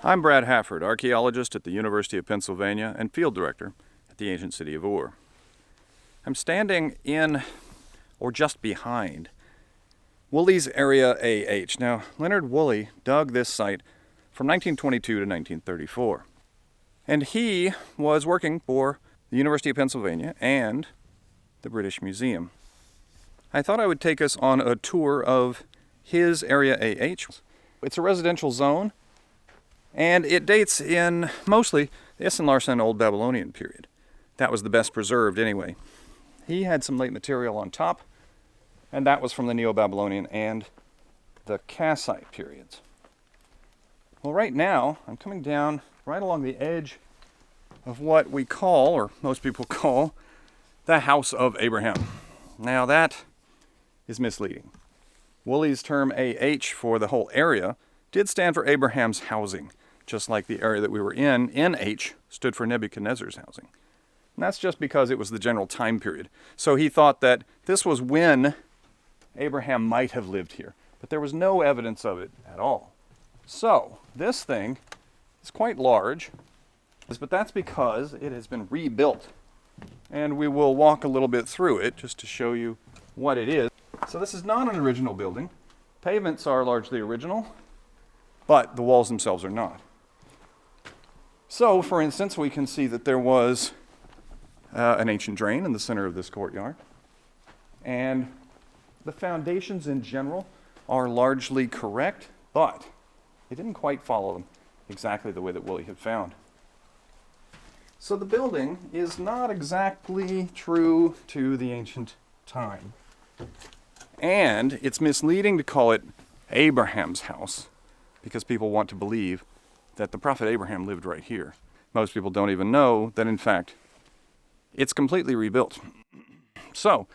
I'm Brad Hafford, archaeologist at the University of Pennsylvania and field director at the ancient city of Ur. I'm standing in, or just behind, Woolley's Area AH. Now, Leonard Woolley dug this site from 1922 to 1934. And he was working for the University of Pennsylvania and the British Museum. I thought I would take us on a tour of his Area AH. It's a residential zone, and it dates in mostly the Issenlarsen Old Babylonian period. That was the best preserved anyway. He had some late material on top, and that was from the Neo-Babylonian and the Kassite periods. Well, right now, I'm coming down right along the edge of what we call, or most people call, the House of Abraham. Now that is misleading. Woolley's term AH for the whole area did stand for Abraham's housing, just like the area that we were in, NH, stood for Nebuchadnezzar's housing. And that's just because it was the general time period. So he thought that this was when Abraham might have lived here, but there was no evidence of it at all. So this thing is quite large, but that's because it has been rebuilt. And we will walk a little bit through it just to show you what it is. So this is not an original building. Pavements are largely original, but the walls themselves are not. So, for instance, we can see that there was an ancient drain in the center of this courtyard. And the foundations in general are largely correct, but it didn't quite follow them exactly the way that Woolley had found. So the building is not exactly true to the ancient time. And it's misleading to call it Abraham's house because people want to believe that the prophet Abraham lived right here. Most people don't even know that, in fact, it's completely rebuilt. So,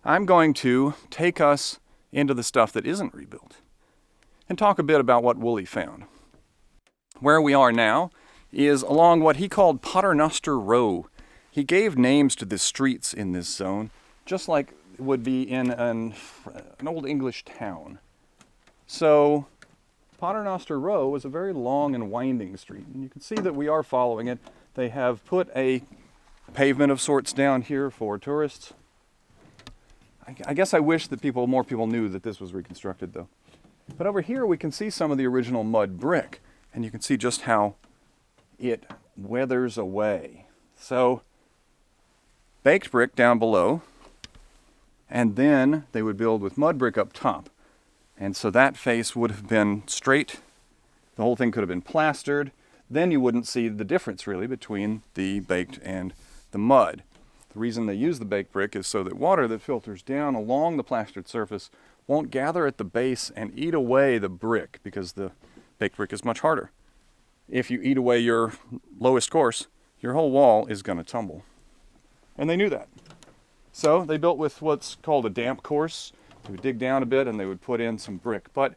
I'm going to take us into the stuff that isn't rebuilt and talk a bit about what Woolley found. Where we are now is along what he called Paternoster Row. He gave names to the streets in this zone, just like it would be in an Old English town. So, Paternoster Row was a very long and winding street, and you can see that we are following it. They have put a pavement of sorts down here for tourists. I guess I wish that more people knew that this was reconstructed, though. But over here we can see some of the original mud brick, and you can see just how it weathers away. So, baked brick down below, and then they would build with mud brick up top. And so that face would have been straight. The whole thing could have been plastered. Then you wouldn't see the difference really between the baked and the mud. The reason they use the baked brick is so that water that filters down along the plastered surface won't gather at the base and eat away the brick, because the baked brick is much harder. If you eat away your lowest course, your whole wall is going to tumble. And they knew that. So they built with what's called a damp course. They would dig down a bit and they would put in some brick. But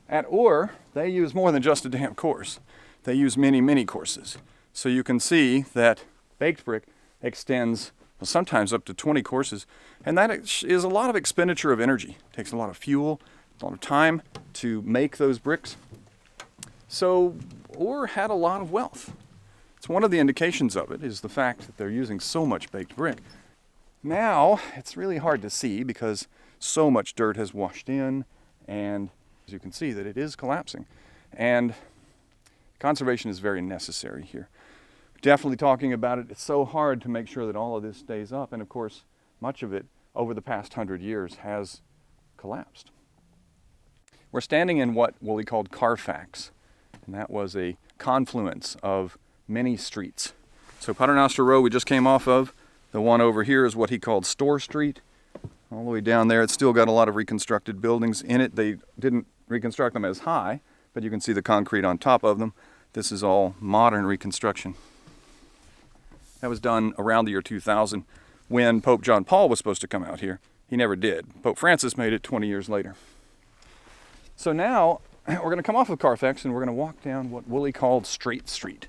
at Ur, they use more than just a damp course. They use many, many courses. So you can see that baked brick extends sometimes up to 20 courses. And that is a lot of expenditure of energy. It takes a lot of fuel, a lot of time to make those bricks. So Ur had a lot of wealth. It's one of the indications of it is the fact that they're using so much baked brick. Now, it's really hard to see because so much dirt has washed in, and as you can see that it is collapsing. And conservation is very necessary here. Definitely talking about it. It's so hard to make sure that all of this stays up, and of course, much of it over the past 100 years has collapsed. We're standing in what Woolley called Carfax, and that was a confluence of many streets. So Paternoster Row we just came off of. The one over here is what he called Store Street. All the way down there, it's still got a lot of reconstructed buildings in it. They didn't reconstruct them as high, but you can see the concrete on top of them. This is all modern reconstruction. That was done around the year 2000 when Pope John Paul was supposed to come out here. He never did. Pope Francis made it 20 years later. So now we're going to come off of Carfax and we're going to walk down what Woolley called Straight Street.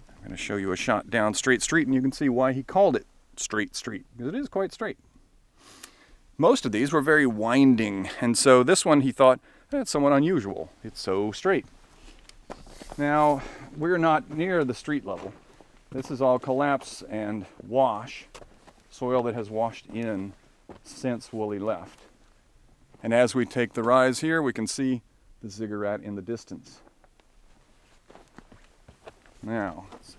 I'm going to show you a shot down Straight Street and you can see why he called it Straight Street, because it is quite straight. Most of these were very winding, and so this one he thought, it's somewhat unusual. It's so straight. Now, we're not near the street level. This is all collapse and wash, soil that has washed in since Woolley left. And as we take the rise here, we can see the ziggurat in the distance. Now, it's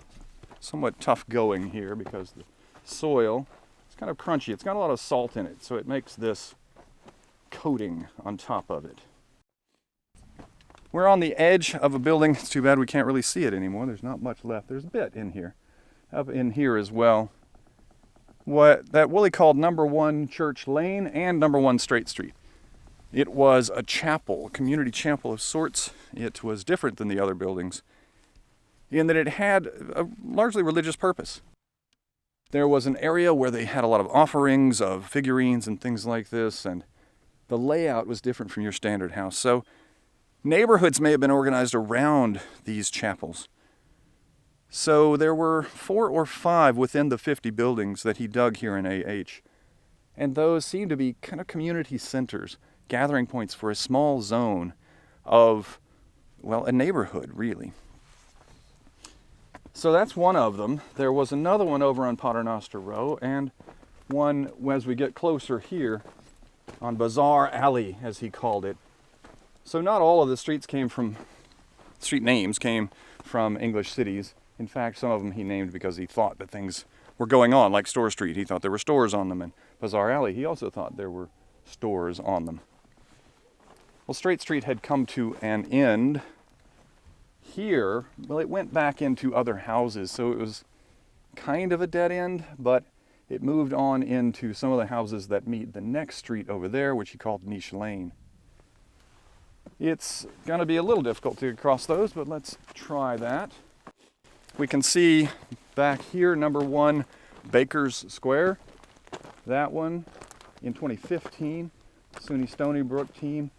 somewhat tough going here because the soil is kind of crunchy. It's got a lot of salt in it, so it makes this coating on top of it. We're on the edge of a building. It's too bad we can't really see it anymore. There's not much left. There's a bit in here. Up in here as well. What that Woolley called number 1 Church Lane and number 1 Straight Street. It was a chapel, a community chapel of sorts. It was different than the other buildings in that it had a largely religious purpose. There was an area where they had a lot of offerings of figurines and things like this, and the layout was different from your standard house. So neighborhoods may have been organized around these chapels. So there were 4 or 5 within the 50 buildings that he dug here in AH. And those seem to be kind of community centers, gathering points for a small zone of, well, a neighborhood, really. So that's one of them. There was another one over on Paternoster Row, and one as we get closer here on Bazaar Alley, as he called it. So not all of the street names came from English cities. In fact, some of them he named because he thought that things were going on, like Store Street. He thought there were stores on them, and Bazaar Alley, he also thought there were stores on them. Well, Straight Street had come to an end here. Well, it went back into other houses, so it was kind of a dead end, but it moved on into some of the houses that meet the next street over there, which he called Niche Lane. It's going to be a little difficult to cross those, but let's try that. We can see back here, number 1, Baker's Square. That one in 2015, SUNY Stony Brook team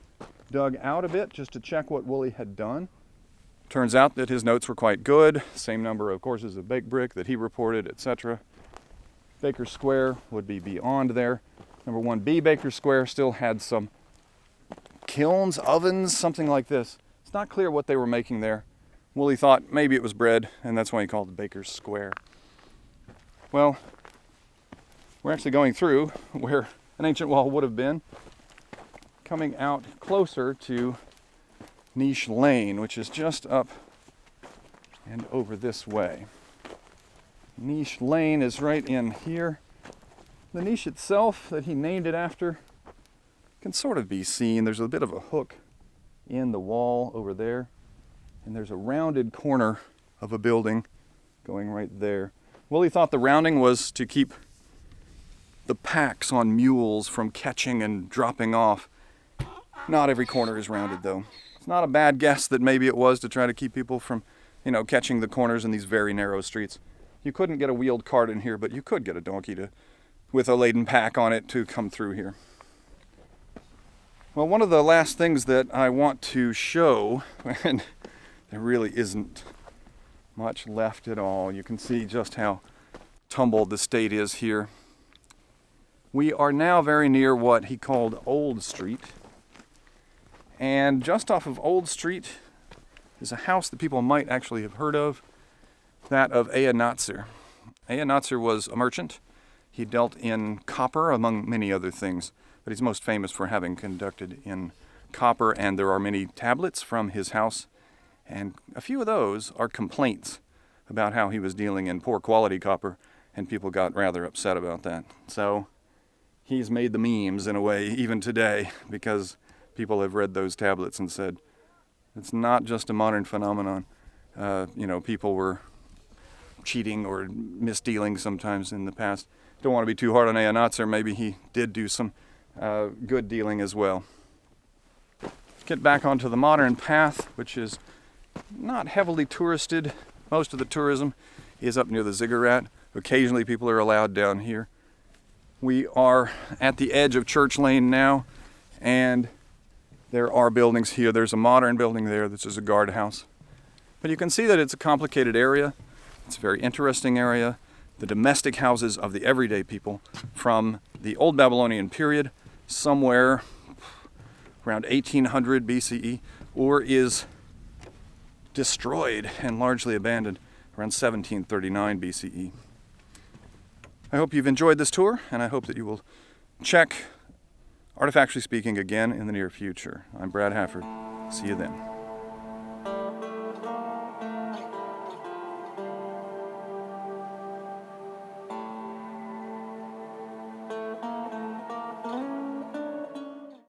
dug out a bit just to check what Woolley had done. Turns out that his notes were quite good. Same number of courses of baked brick that he reported, etc. Baker's Square would be beyond there. Number 1B Baker's Square still had some kilns, ovens, something like this. It's not clear what they were making there. Woolley thought maybe it was bread, and that's why he called it Baker's Square. Well, we're actually going through where an ancient wall would have been, coming out closer to Niche Lane, which is just up and over this way. Niche Lane is right in here. The niche itself that he named it after can sort of be seen. There's a bit of a hook in the wall over there, and there's a rounded corner of a building going right there. Woolley thought the rounding was to keep the packs on mules from catching and dropping off. Not every corner is rounded, though. It's not a bad guess that maybe it was to try to keep people from, catching the corners in these very narrow streets. You couldn't get a wheeled cart in here, but you could get a donkey with a laden pack on it to come through here. Well, one of the last things that I want to show, and there really isn't much left at all. You can see just how tumbled the state is here. We are now very near what he called Old Street. And just off of Old Street is a house that people might actually have heard of, that of Aya-natsu. Aya-natsu was a merchant. He dealt in copper, among many other things, but he's most famous for having conducted in copper, and there are many tablets from his house, and a few of those are complaints about how he was dealing in poor quality copper, and people got rather upset about that. So he's made the memes in a way, even today, because people have read those tablets and said, it's not just a modern phenomenon. People were cheating or misdealing sometimes in the past. Don't want to be too hard on Aya-natsu, or maybe he did do some good dealing as well. Get back onto the modern path, which is not heavily touristed. Most of the tourism is up near the ziggurat. Occasionally people are allowed down here. We are at the edge of Church Lane now, and there are buildings here. There's a modern building there. This is a guardhouse. But you can see that it's a complicated area. It's a very interesting area. The domestic houses of the everyday people from the Old Babylonian period, somewhere around 1800 BCE, or is destroyed and largely abandoned around 1739 BCE. I hope you've enjoyed this tour, and I hope that you will check Artifactually Speaking again in the near future. I'm Brad Hafford. See you then.